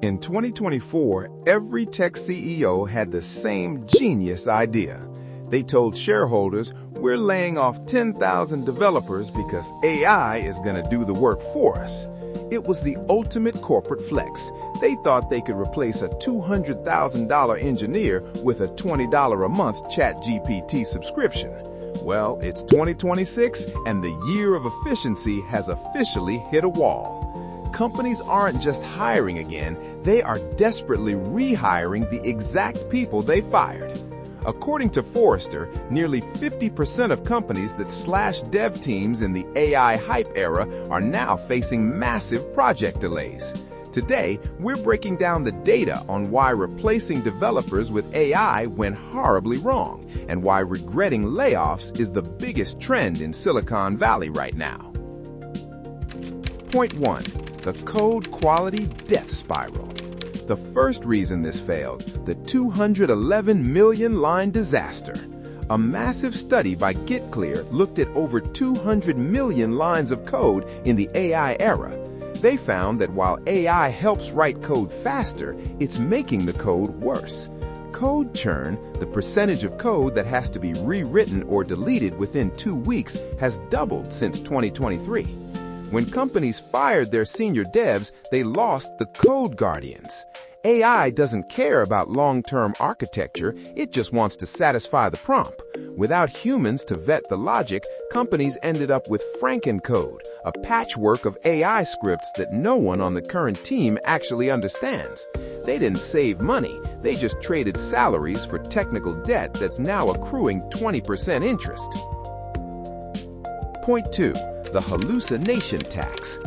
In 2024, every tech CEO had the same genius idea. They told shareholders, we're laying off 10,000 developers because AI is going to do the work for us. It was the ultimate corporate flex. They thought they could replace a $200,000 engineer with a $20 a month ChatGPT subscription. Well, it's 2026 and the year of efficiency has officially hit a wall. Companies aren't just hiring again, they are desperately rehiring the exact people they fired. According to Forrester, nearly 50% of companies that slashed dev teams in the AI hype era are now facing massive project delays. Today, we're breaking down the data on why replacing developers with AI went horribly wrong and why regretting layoffs is the biggest trend in Silicon Valley right now. Point 1. The code quality death spiral. The first reason this failed, the 211 million line disaster. A massive study by GitClear looked at over 200 million lines of code in the AI era. They found that while AI helps write code faster, it's making the code worse. Code churn, the percentage of code that has to be rewritten or deleted within 2 weeks, has doubled since 2023. When companies fired their senior devs, they lost the code guardians. AI doesn't care about long-term architecture, it just wants to satisfy the prompt. Without humans to vet the logic, companies ended up with Frankencode, a patchwork of AI scripts that no one on the current team actually understands. They didn't save money, they just traded salaries for technical debt that's now accruing 20% interest. Point 2. The hallucination tax.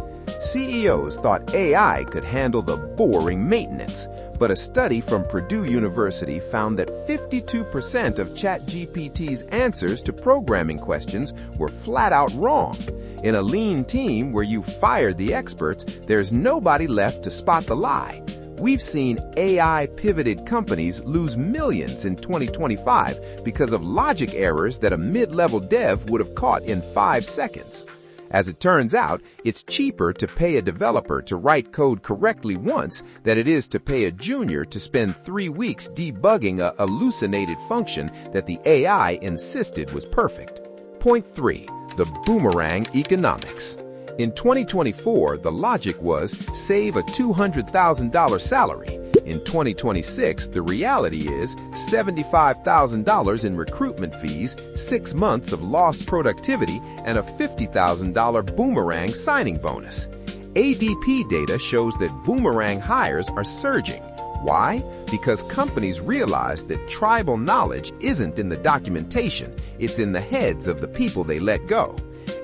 CEOs thought AI could handle the boring maintenance, but a study from Purdue University found that 52% of ChatGPT's answers to programming questions were flat out wrong. In a lean team where you fired the experts, there's nobody left to spot the lie. We've seen AI-pivoted companies lose millions in 2025 because of logic errors that a mid-level dev would have caught in 5 seconds. As it turns out, it's cheaper to pay a developer to write code correctly once than it is to pay a junior to spend 3 weeks debugging a hallucinated function that the AI insisted was perfect. Point 3. The boomerang economics. In 2024, the logic was save a $200,000 salary. In 2026, the reality is $75,000 in recruitment fees, 6 months of lost productivity, and a $50,000 boomerang signing bonus. ADP data shows that boomerang hires are surging. Why? Because companies realize that tribal knowledge isn't in the documentation, it's in the heads of the people they let go.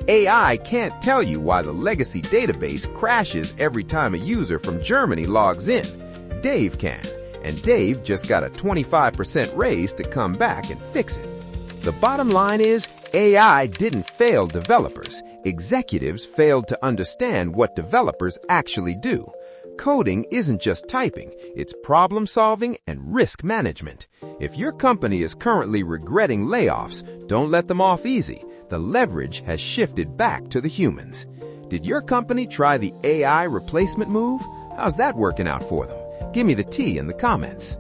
AI can't tell you why the legacy database crashes every time a user from Germany logs in. Dave can, and Dave just got a 25% raise to come back and fix it. The bottom line is, AI didn't fail developers. Executives failed to understand what developers actually do. Coding isn't just typing, it's problem solving and risk management. If your company is currently regretting layoffs, don't let them off easy. The leverage has shifted back to the humans. Did your company try the AI replacement move? How's that working out for them? Give me the tea in the comments.